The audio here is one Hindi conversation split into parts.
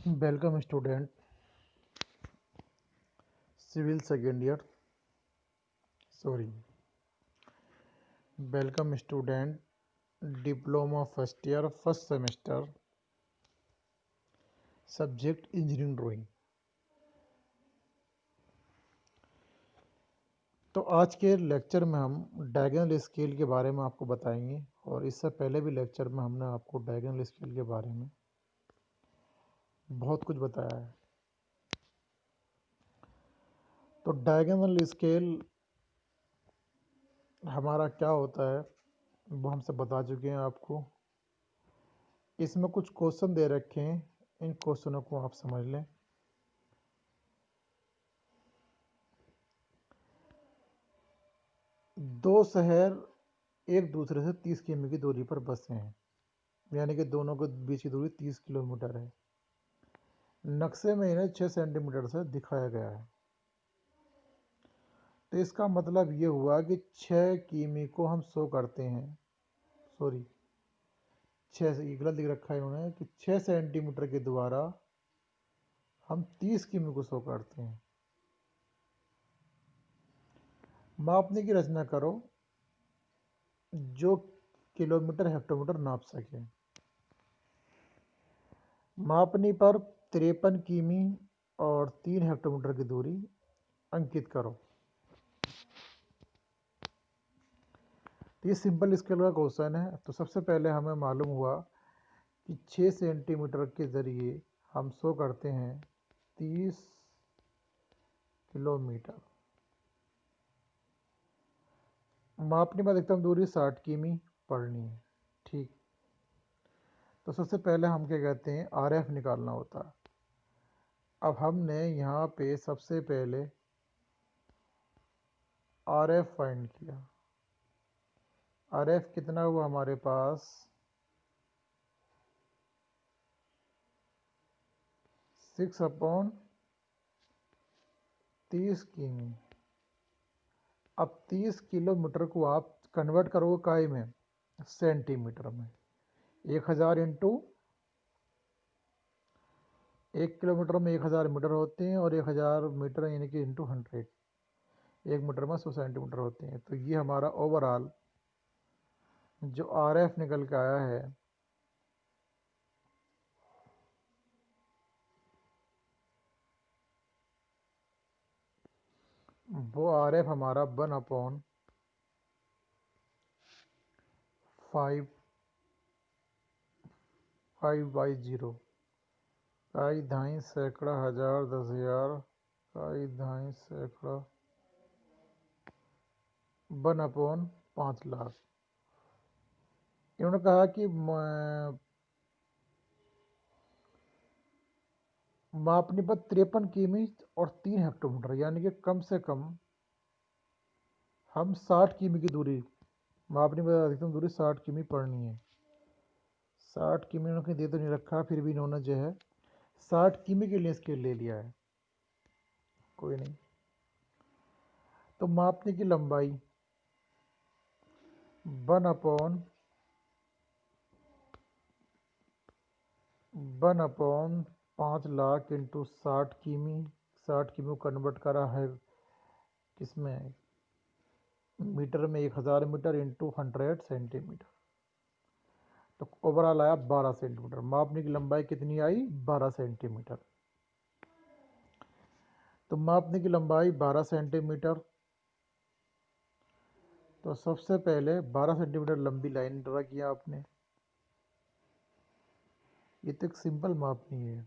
Welcome student civil second year sorry welcome student diploma first year first semester subject engineering drawing. तो आज के लेक्चर में हम डायगोनल स्केल के बारे में आपको बताएंगे और इससे पहले भी लेक्चर में हमने आपको डायगोनल स्केल के बारे में बहुत कुछ बताया है। तो डायगोनल स्केल हमारा क्या होता है वो हम सब बता चुके हैं आपको। इसमें कुछ क्वेश्चन दे रखे हैं, इन क्वेश्चनों को आप समझ लें। दो शहर एक दूसरे से 30 किमी की दूरी पर बसे हैं, यानी कि दोनों के बीच की दूरी 30 किलोमीटर है। नक्शे में इन्हें 6 सेंटीमीटर से दिखाया गया है। तो इसका मतलब ये हुआ कि 6 किमी को हम शो करते हैं, सॉरी 6 से गलत लिख रखा है इन्होंने कि 6 सेंटीमीटर के द्वारा हम 30 किमी को शो करते हैं। मापने की रचना करो जो किलोमीटर हेक्टोमीटर नाप सके। मापनी पर 53 किमी और 3 हेक्टोमीटर की दूरी अंकित करो। ये सिंपल स्केल का क्वेश्चन है। तो सबसे पहले हमें मालूम हुआ कि 6 सेंटीमीटर के ज़रिए हम शो करते हैं 30 किलोमीटर। मापनी में अधिकतम दूरी 60 किमी पड़नी है, ठीक। तो सबसे पहले हम क्या कहते हैं, RF निकालना होता है। अब हमने यहाँ पे सबसे पहले RF फाइंड किया। RF कितना हुआ हमारे पास 6/30 किमी। अब 30 किलोमीटर को आप कन्वर्ट करोगे काय में, सेंटीमीटर में। 1000 इंटू 1 किलोमीटर में 1000 मीटर होते हैं और 1000 मीटर यानी कि इंटू 100, 1 मीटर में 100 सेंटीमीटर होते हैं। तो ये हमारा ओवरऑल जो RF निकल के आया है वो RF हमारा 1/5/0 काई धाई सैकड़ा हजार 10,000 काई धाई सैकड़ा 1/5 लाख। इन्होंने कहा कि मापनी पर 53 किमी और 3 हेक्टोमीटर, यानी कि कम से कम हम 60 किमी की दूरी, मापनी पर अधिकतम दूरी 60 किमी पड़नी है। 60 किमी उन्होंने दे तो नहीं रखा, फिर भी इन्होंने जो है 60 किमी के लिए स्केल ले लिया है, कोई नहीं। तो मापने की लंबाई 1/5 लाख इंटू 60 किमी। 60 किमी को कन्वर्ट करा है किसमें, मीटर में, 1000 मीटर इंटू 100 सेंटीमीटर। तो ओवरऑल आया 12 सेंटीमीटर। मापने की लंबाई कितनी आई, 12 सेंटीमीटर। तो मापने की लंबाई 12 सेंटीमीटर। तो सबसे पहले 12 सेंटीमीटर लंबी लाइन ड्रा किया आपने। ये तो एक सिंपल मापनी है।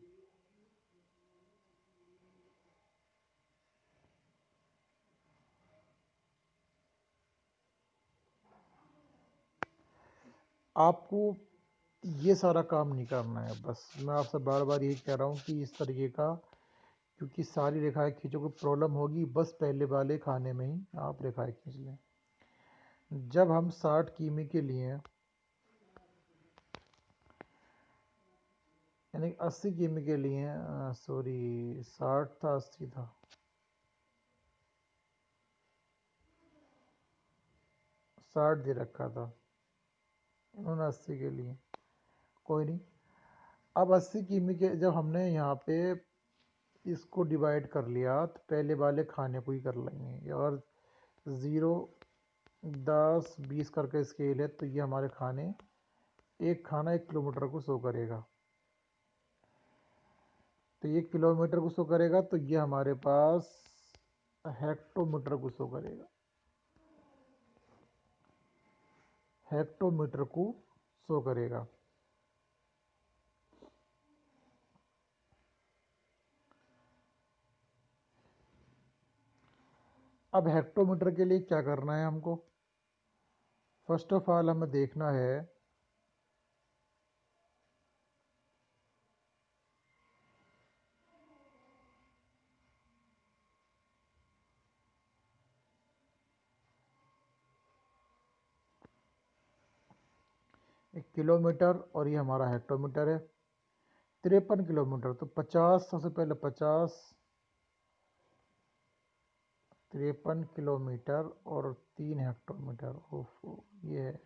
आपको ये सारा काम नहीं करना है, बस मैं आपसे बार बार यही कह रहा हूँ कि इस तरीके का, क्योंकि सारी रेखाएं खींचोगे प्रॉब्लम होगी, बस पहले वाले खाने में ही आप रेखाएं खींच लें। जब हम 60 किमी के लिए, यानी 80 किमी के लिए, सॉरी 60 था 80 था, 60 दे रखा था इन्होंने 80 के लिए, कोई नहीं। अब 80 किमी के जब हमने यहाँ पे इसको डिवाइड कर लिया तो पहले वाले खाने को ही कर लेंगे। और 0, 10, 20 करके स्केल है तो ये हमारे खाने, एक खाना 1 किलोमीटर को शो करेगा। तो ये किलोमीटर को शो करेगा तो ये हमारे पास हेक्टोमीटर को शो करेगा, हेक्टोमीटर को शो करेगा। अब हेक्टोमीटर के लिए क्या करना है हमको? फर्स्ट ऑफ ऑल हमें देखना है एक किलोमीटर और ये हमारा हेक्टोमीटर है। 53 किलोमीटर तो 50, सबसे पहले 50, 53 किलोमीटर और 3 हेक्टोमीटर। ओहो, ये है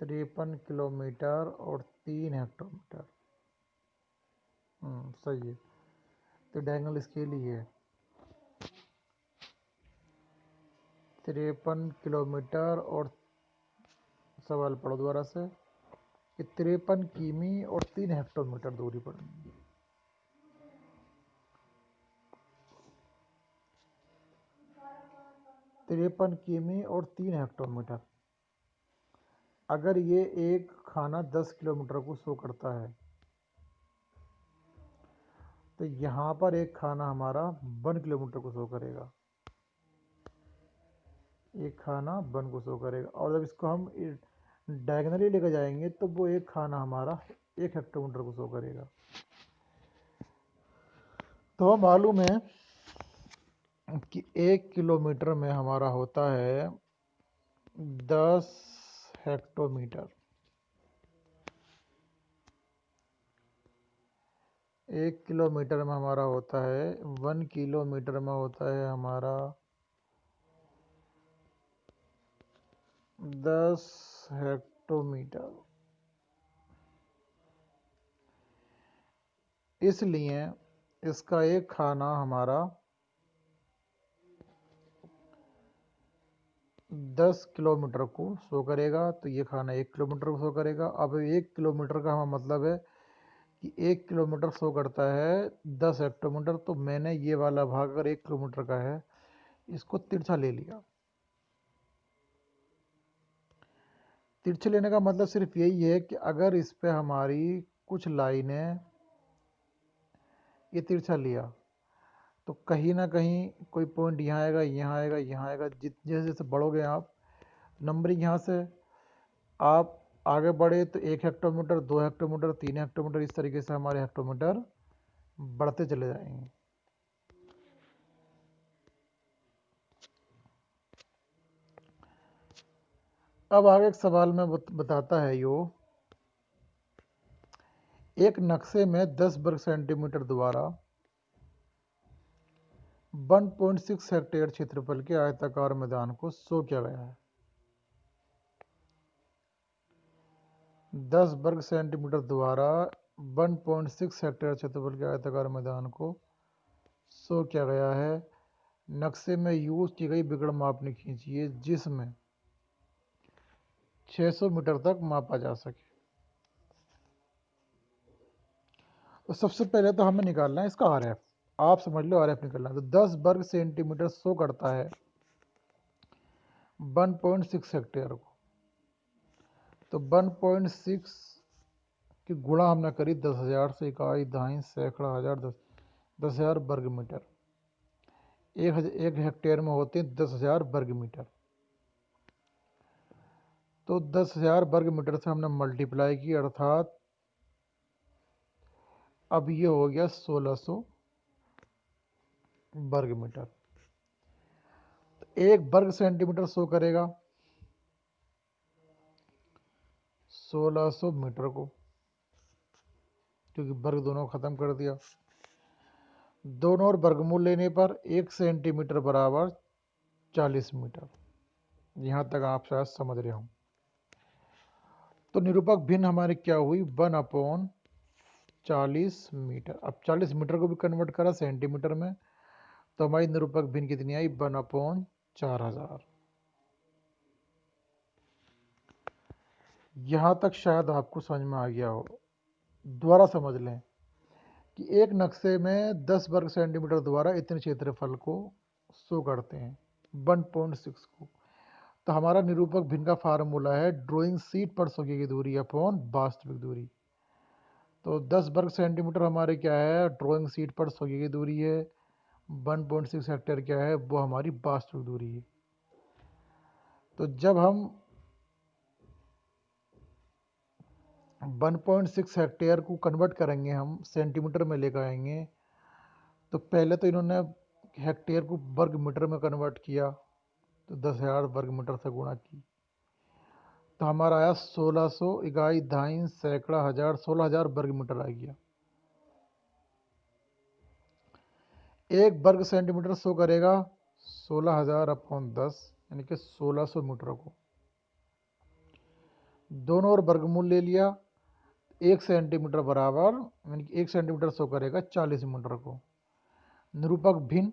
53 किलोमीटर और 3 हेक्टोमीटर। सही है। तो डायगोनल स्केल ही है 53 किलोमीटर और, सवाल पढ़ो दोबारा से, कि 53 किमी और 3 हेक्टोमीटर दूरी पर। 53 किमी और 3 हेक्टोमीटर। अगर ये एक खाना 10 किलोमीटर को शो करता है तो यहाँ पर एक खाना हमारा 1 किलोमीटर को शो करेगा, एक खाना 1 को शो करेगा। और जब इसको हम डायगनली लेकर जाएंगे तो वो एक खाना हमारा 1 हेक्टोमीटर को शो करेगा। तो मालूम है कि 1 किलोमीटर में हमारा होता है 10 हेक्टोमीटर। 1 किलोमीटर में हमारा होता है, 1 किलोमीटर में होता है हमारा 10 हेक्टोमीटर। इसलिए इसका एक खाना हमारा 10 किलोमीटर को शो करेगा, तो ये खाना 1 किलोमीटर को शो करेगा। अब 1 किलोमीटर का हमारा मतलब है कि 1 किलोमीटर शो करता है 10 हेक्टोमीटर। तो मैंने ये वाला भाग अगर 1 किलोमीटर का है, इसको तिरछा ले लिया। तिरछे लेने का मतलब सिर्फ यही है कि अगर इस पे हमारी कुछ लाइनें, ये तिरछा लिया तो कहीं ना कहीं कोई पॉइंट यहाँ आएगा, यहाँ आएगा, यहाँ आएगा। जैसे जैसे बढ़ोगे आप नंबरिंग, यहाँ से आप आगे बढ़े तो 1 हेक्टोमीटर, 2 हेक्टोमीटर, 3 हेक्टोमीटर, इस तरीके से हमारे हेक्टोमीटर बढ़ते चले जाएंगे। अब आगे एक सवाल में बताता है यो, एक नक्शे में 10 वर्ग सेंटीमीटर द्वारा 1.6 हेक्टेयर क्षेत्रफल के आयताकार मैदान को शो किया गया है। 10 वर्ग सेंटीमीटर द्वारा 1.6 हेक्टेयर क्षेत्रफल के आयताकार मैदान को शो किया गया है। नक्शे में यूज की गई विकर्ण मापनी खींचिए जिसमें 600 मीटर तक मापा जा सके। तो सबसे पहले तो हमें निकालना है इसका आरएफ। आप समझ लो आरएफ निकालना है। तो 10 वर्ग सेंटीमीटर शो करता है 1.6 हेक्टेयर को। तो 1.6 की गुणा हमने करी 10,000 से, इकाई, दहाई, सैकड़ा, हजार, 10,000 वर्ग मीटर। एक हेक्टेयर में होते हैं 10,000 वर्ग मीटर। तो 10,000 वर्ग मीटर से हमने मल्टीप्लाई की, अर्थात अब ये हो गया 1600 वर्ग मीटर। तो 1 वर्ग सेंटीमीटर शो करेगा 1600 मीटर को, क्योंकि वर्ग दोनों खत्म कर दिया। दोनों और वर्गमूल लेने पर 1 सेंटीमीटर बराबर 40 मीटर। यहाँ तक आप शायद समझ रहे हो। तो निरूपक भिन्न हमारी क्या हुई 1/40 मीटर। अब 40 मीटर को भी कन्वर्ट करा सेंटीमीटर में, तो हमारी निरूपक भिन्न कितनी आई 1/4000। यहां तक शायद आपको समझ में आ गया हो। दोबारा समझ लें कि एक नक्शे में 10 वर्ग सेंटीमीटर द्वारा इतने क्षेत्रफल को शो करते हैं 1.6 को। तो हमारा निरूपक भिन्न का फार्मूला है ड्राइंग शीट पर शो की गई दूरी अपॉन वास्तविक दूरी। तो 10 वर्ग सेंटीमीटर हमारे क्या है ड्राइंग शीट पर शो की गई दूरी है, 1.6 हेक्टेयर क्या है वो हमारी वास्तविक दूरी है। तो जब हम 1.6 हेक्टेयर को कन्वर्ट करेंगे, हम सेंटीमीटर में लेकर आएंगे, तो पहले तो इन्होंने हेक्टेयर को वर्ग मीटर में कन्वर्ट किया, तो 10,000 वर्ग मीटर से गुणा की, तो हमारा आया 1600 इकाई धाई सैकड़ा हजार 16,000 वर्ग मीटर आ गया। एक वर्ग सेंटीमीटर शो करेगा 16,000/10 यानी कि 1600 मीटर को। दोनों ओर वर्गमूल ले लिया, 1 सेंटीमीटर बराबर यानी कि 1 सेंटीमीटर शो करेगा 40 मीटर को। निरूपक भिन्न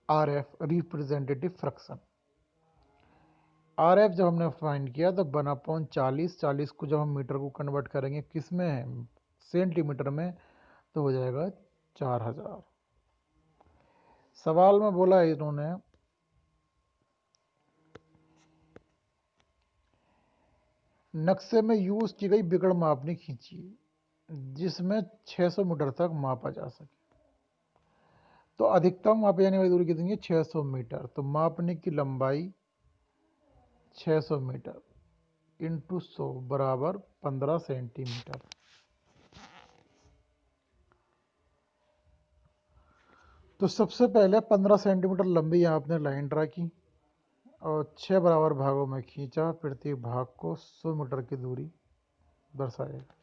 RF रिप्रेजेंटेटिव फ्रैक्शन। RF जब हमने फाइंड किया तो 1/40, 40 को जब हम मीटर को कन्वर्ट करेंगे किस में सेंटीमीटर में, तो हो जाएगा 4000। सवाल में बोला है इन्होंने नक्शे में यूज की गई विकर्ण मापनी खींचिए जिसमें 600 मीटर तक मापा जा सके। तो अधिकतम मापी जाने वाली दूरी कितनी है 600 मीटर। तो मापने की लंबाई 600 मीटर इंटू 100 बराबर 15 सेंटीमीटर। तो सबसे पहले 15 सेंटीमीटर लंबी यहाँ आपने लाइन ड्रा की और 6 बराबर भागों में खींचा, प्रत्येक भाग को 100 मीटर की दूरी दर्शाएगा।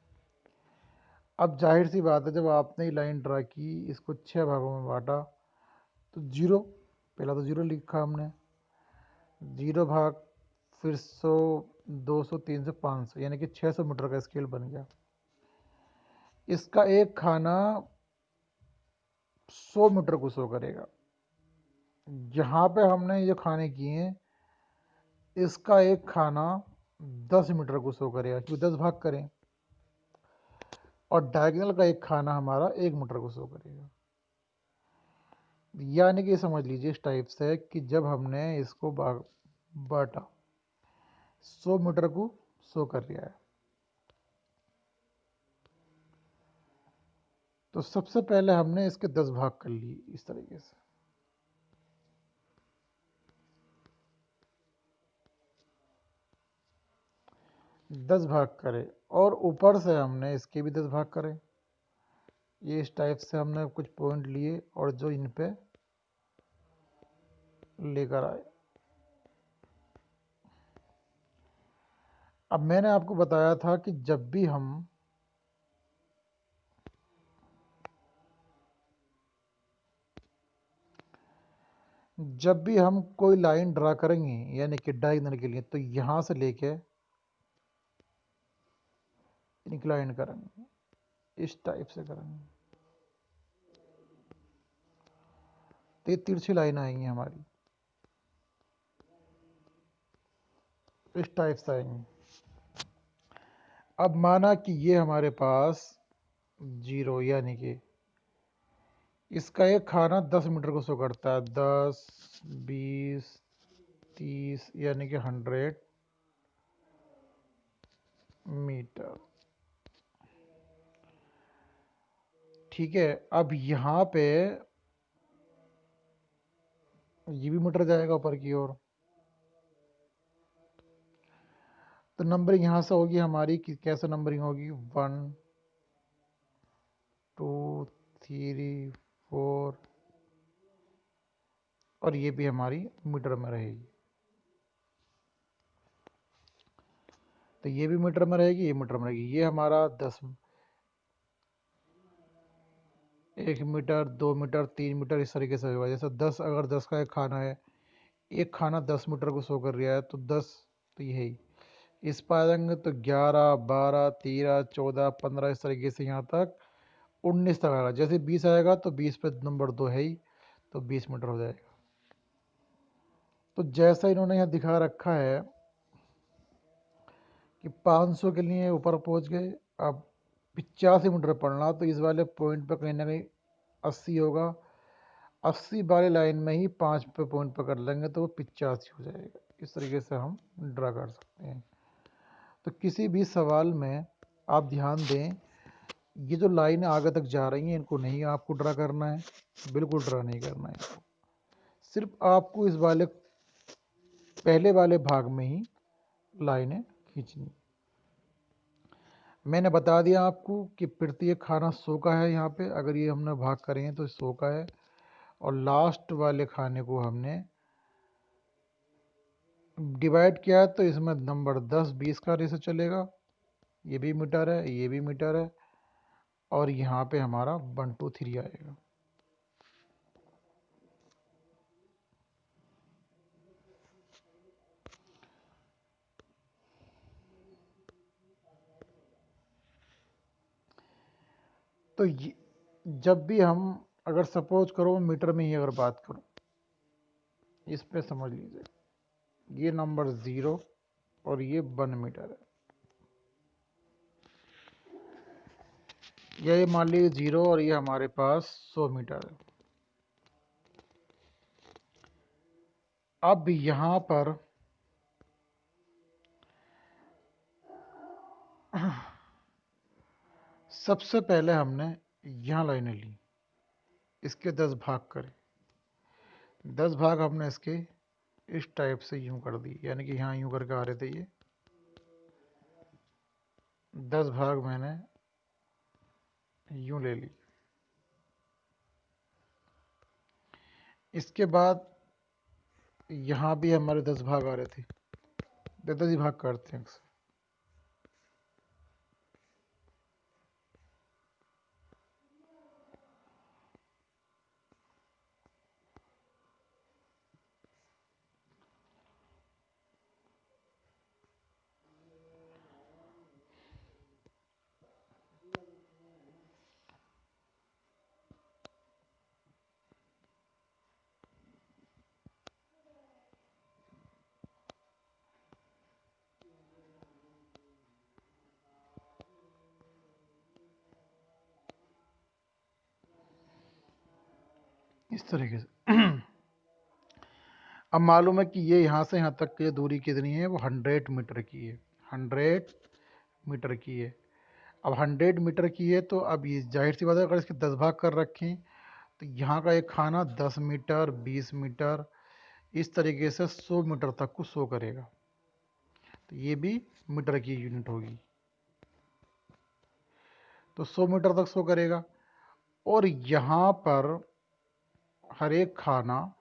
अब जाहिर सी बात है जब आपने ये लाइन ड्रा की, इसको 6 भागों में बांटा, तो 0 पहला तो 0 लिखा हमने, 0 भाग फिर 100 200 300 500 यानी कि 600 मीटर का स्केल बन गया। इसका एक खाना 100 मीटर को शो करेगा। यहाँ पे हमने ये खाने किए हैं, इसका एक खाना 10 मीटर को शो करेगा क्योंकि 10 भाग करें, और डायगोनल का एक खाना हमारा 1 मीटर को शो करेगा। यानी कि समझ लीजिए इस टाइप से कि जब हमने इसको बांटा 100 मीटर को शो कर रहा है। तो सबसे पहले हमने इसके 10 भाग कर लिए इस तरीके से। दस भाग करें और ऊपर से हमने इसके भी 10 भाग करें। ये इस टाइप से हमने कुछ पॉइंट लिए और जो इन पे लेकर आए। अब मैंने आपको बताया था कि जब भी हम कोई लाइन ड्रा करेंगे यानी कि डायगोनल के लिए, तो यहां से लेके इंक्लाइन करेंगे, इस टाइप से करेंगे, तो ये तिरछी लाइन आएंगी हमारी, इस टाइप से आएंगी। अब माना कि ये हमारे पास 0 यानी कि इसका एक खाना 10 मीटर को शो करता है, 10 20 30 यानी कि 100 मीटर। ठीक है, अब यहाँ पे ये भी मीटर जाएगा ऊपर की ओर, तो नंबरिंग यहाँ से होगी हमारी कि कैसे नंबरिंग होगी 1 2 3 4 और ये भी हमारी मीटर में रहेगी। तो ये भी मीटर में रहेगी, ये मीटर में रहेगी। ये हमारा 1 मीटर 2 मीटर 3 मीटर इस तरीके से होगा। जैसे 10 अगर 10 का एक खाना है, एक खाना 10 मीटर को शो कर रहा है तो 10, तो यही इस पर आ जाएंगे तो 11, 12, 13, 14, 15 इस तरीके से यहाँ तक 19 तक आएगा। जैसे 20 आएगा तो 20 पे नंबर 2 है ही, तो 20 मीटर हो जाएगा। तो जैसा इन्होंने यहाँ दिखा रखा है कि 500 के लिए ऊपर पहुँच गए, अब 85 मीटर पड़ना, तो इस वाले पॉइंट पर कहीं ना कहीं 80 होगा। 80 वाले लाइन में ही 5 पे पॉइंट पकड़ लेंगे तो वो 85 हो जाएगा। इस तरीके से हम ड्रा कर सकते हैं। तो किसी भी सवाल में आप ध्यान दें, ये जो लाइन आगे तक जा रही हैं इनको नहीं आपको ड्रा करना है, बिल्कुल ड्रा नहीं करना है इनको। सिर्फ आपको इस वाले पहले वाले भाग में ही लाइनें खींचनी। मैंने बता दिया आपको कि प्रत्येक खाना 100 का है। यहाँ पे अगर ये हमने भाग करें तो 100 का है, और लास्ट वाले खाने को हमने डिवाइड किया तो इसमें नंबर 10, 20 का रेशो चलेगा। ये भी मीटर है, ये भी मीटर है, और यहाँ पे हमारा 1 2 3 आएगा। तो जब भी हम अगर सपोज करो मीटर में ही अगर बात करूं, इस पे समझ लीजिए ये नंबर 0 और ये 1 मीटर है, या ये मान लीजिए 0 और ये हमारे पास 100 मीटर है। अब यहाँ पर सबसे पहले हमने यहाँ लाइनें ली, इसके 10 भाग करें। 10 भाग हमने इसके इस टाइप से यूं कर दी, यानी कि यहाँ यूं करके आ रहे थे ये 10 भाग मैंने यूं ले ली। इसके बाद यहाँ भी हमारे 10 भाग आ रहे थे, 10 ही भाग करते हैं अक्सर। इस तरीके से अब मालूम है कि ये यहाँ से यहाँ तक की दूरी कितनी है, वो 100 मीटर की है। 100 मीटर की है। अब 100 मीटर की है तो अब ये जाहिर सी बात है, अगर इसके 10 भाग कर रखें तो यहाँ का एक खाना 10 मीटर, 20 मीटर, इस तरीके से 100 मीटर तक को शो करेगा। तो ये भी मीटर की यूनिट होगी, तो 100 मीटर तक शो करेगा। और यहाँ पर हर एक खाना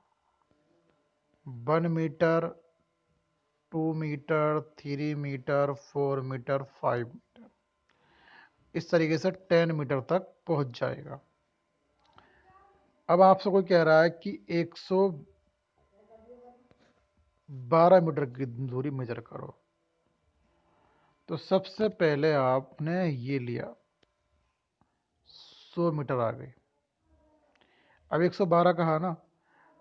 1 metre, 2 metre, 3 metre, 4 metre, 5 metre, इस तरीके से 10 मीटर तक पहुंच जाएगा। अब आपसे कोई कह रहा है कि 112 मीटर की दूरी मेजर करो, तो सबसे पहले आपने ये लिया 100 मीटर आ गए। अब 112 कहा ना,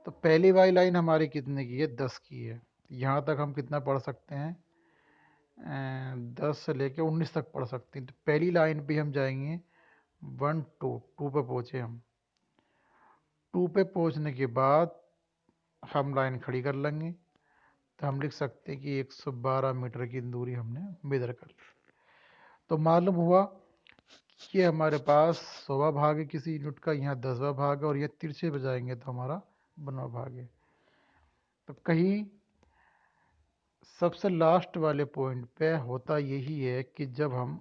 तो पहली वाली लाइन हमारी कितने की है, 10 की है। यहाँ तक हम कितना पढ़ सकते हैं, 10 से लेके 19 तक पढ़ सकते हैं। तो पहली लाइन पे हम जाएंगे 1 2, 2 पे पहुँचे हम। 2 पे पहुँचने के बाद हम लाइन खड़ी कर लेंगे, तो हम लिख सकते हैं कि 112 मीटर की दूरी हमने मेजर कर ली। तो मालूम हुआ कि हमारे पास 100वां भाग है किसी यूनिट का, यहाँ 10वां भाग है, और ये तिरछे बजाएंगे तो हमारा 1वां भाग है। तो कहीं सबसे लास्ट वाले पॉइंट पे होता यही है कि जब हम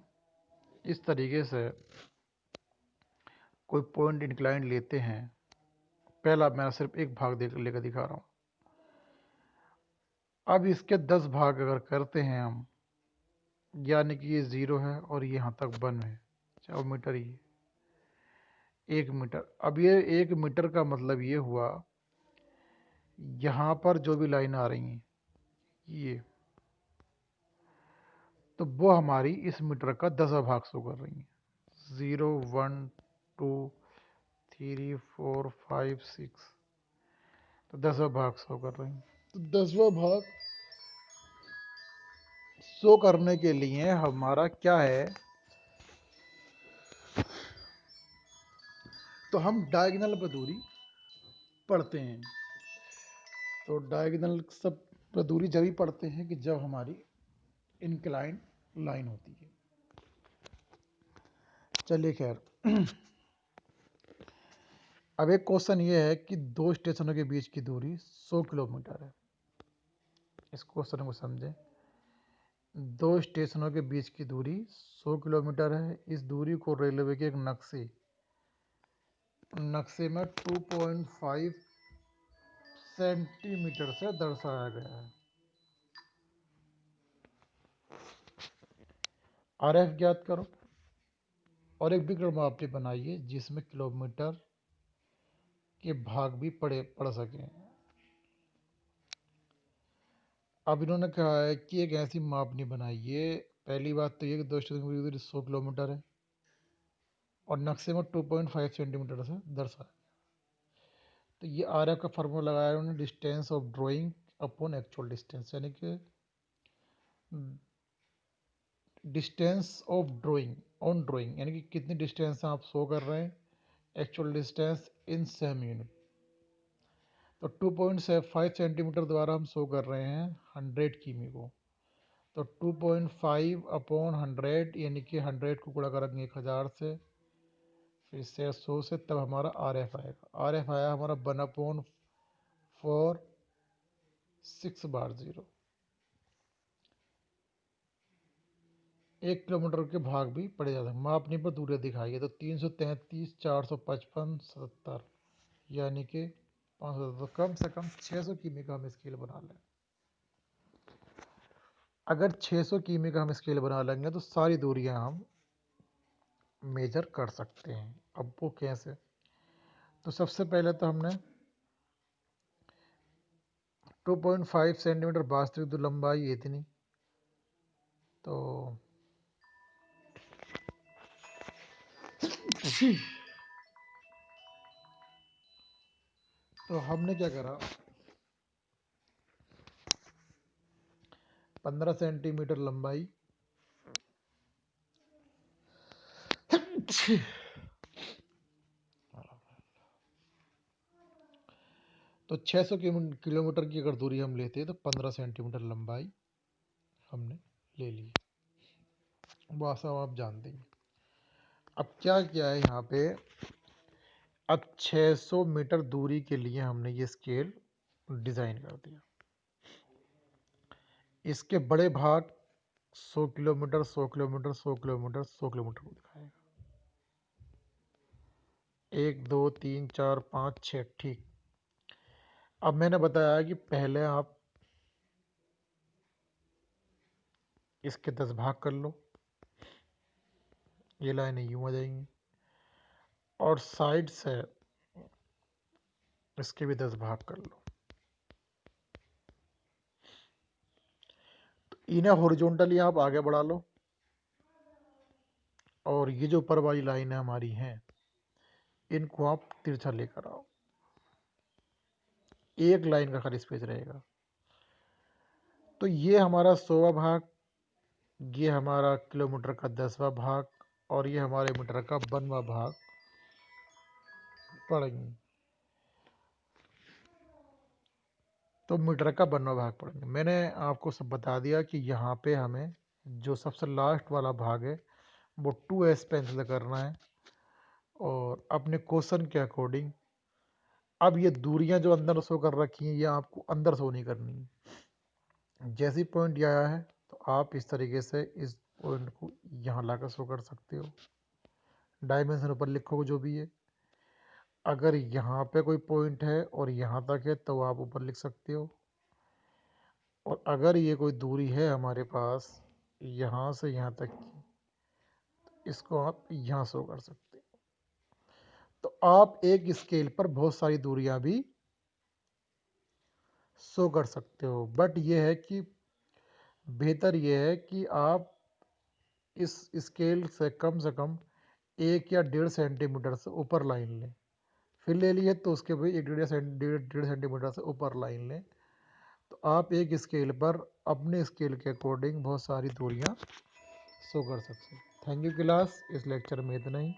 इस तरीके से कोई पॉइंट इंक्लाइन लेते हैं, पहला मैं सिर्फ एक भाग लेकर दिखा रहा हूँ। अब इसके 10 भाग अगर करते हैं हम, यानी कि ये 0 है और ये यहाँ तक 1 है, चाहे मीटर ही 1 मीटर। अब ये 1 मीटर का मतलब ये हुआ, यहाँ पर जो भी लाइन आ रही हैं, तो वो हमारी इस मीटर का 10वां भाग शो कर रही है। 0 1 2 3 4 5 6, तो 10वां भाग शो कर रही है। तो 10वां भाग शो करने के लिए हमारा क्या है, तो हम डायगोनल पर दूरी पढ़ते हैं। तो डायगोनल सब पर दूरी जब ही पढ़ते हैं कि जब हमारी इंक्लाइन लाइन होती है। चलिए खैर, अब एक क्वेश्चन ये है कि दो स्टेशनों के बीच की दूरी 100 किलोमीटर है। इस क्वेश्चन को समझें। दो स्टेशनों के बीच की दूरी 100 किलोमीटर है। इस दूरी को रेलवे के एक नक्शे में 2.5 सेंटीमीटर से दर्शाया गया है। आरएफ ज्ञात करो और एक विकर्ण मापनी बनाइए जिसमें किलोमीटर के भाग भी पढ़ सके। अब इन्होंने कहा है कि एक ऐसी मापनी बनाइए। पहली बात तो ये कि दो स्टेशन की दूरी 100 किलोमीटर है और नक्शे में 2.5 सेंटीमीटर से दर्शाया। तो ये आरएफ का फार्मूला लगाया उन्होंने, distance of drawing upon actual distance, यानी कि distance of drawing on drawing, यानी कि कितनी डिस्टेंस आप शो कर रहे हैं, actual distance in same unit. तो 2.5 सेंटीमीटर द्वारा हम शो कर रहे हैं 100 किमी को। तो 2.5 अपॉन 100, यानी कि 100 को गुणा करेंगे 1000 से, फिर से 100 से, तब हमारा आर एफ आएगा। आर एफ आया हमारा 1/4 6/0। 1 किलोमीटर के भाग भी पड़े जाते हैं। मापनी पर दूरियां दिखाइए। तो 333, 455, 70, यानी कि 500। तो कम से कम 600 किमी का हम स्केल बना लें। अगर 600 किमी का हम स्केल बना लेंगे तो सारी दूरियां हम मेजर कर सकते हैं। अब वो कैसे? तो सबसे पहले तो हमने 2.5 सेंटीमीटर वास्तविक तो लंबाई है इतनी, तो हमने क्या करा, 15 सेंटीमीटर लंबाई तो 600 किलोमीटर की अगर दूरी हम लेते हैं तो 15 सेंटीमीटर लंबाई हमने ले ली। वो सब आप जानते हैं। अब क्या किया है यहाँ पे, अब 600 मीटर दूरी के लिए हमने ये स्केल डिज़ाइन कर दिया। इसके बड़े भाग 100 किलोमीटर 100 किलोमीटर 100 किलोमीटर 100 किलोमीटर को दिखाएगा। 1 2 3 4 5 6, ठीक। अब मैंने बताया कि पहले आप इसके 10 भाग कर लो, ये लाइनें यूं आ जाएंगी, और साइड से इसके भी 10 भाग कर लो। तो इन्हें हॉरिजॉन्टली आप आगे बढ़ा लो, और ये जो ऊपर वाली लाइनें हमारी हैं इनको आप तिरछा लेकर आओ। एक लाइन का खाली स्पेस रहेगा। तो ये हमारा 100वां भाग, ये हमारा किलोमीटर का 10वां भाग, और ये हमारे मीटर का 1वां भाग पड़ेंगे। तो मीटर का 1वां भाग पड़ेंगे। मैंने आपको सब बता दिया कि यहाँ पे हमें जो सबसे लास्ट वाला भाग है वो 2s पेंसिल करना है, और अपने क्वेश्चन के अकॉर्डिंग अब ये दूरियां जो अंदर शो कर रखी हैं ये आपको अंदर शो नहीं करनी है। जैसी पॉइंट ये आया है तो आप इस तरीके से इस पॉइंट को यहाँ लाकर शो कर सकते हो। डायमेंशन ऊपर लिखो जो भी है। अगर यहाँ पे कोई पॉइंट है और यहाँ तक है तो आप ऊपर लिख सकते हो, और अगर ये कोई दूरी है हमारे पास यहाँ से यहाँ तक की, इसको आप यहाँ शो कर सकते हो। तो आप एक स्केल पर बहुत सारी दूरियां भी शो कर सकते हो, बट ये है कि बेहतर ये है कि आप इस स्केल से कम 1 या 1.5 सेंटीमीटर से ऊपर लाइन लें। फिर ले लिए तो उसके भी 1 डेढ़ सेंटीमीटर से ऊपर लाइन लें। तो आप एक स्केल पर अपने स्केल के अकॉर्डिंग बहुत सारी दूरियां शो कर सकते हैं। थैंक यू क्लास, इस लेक्चर में इतना ही।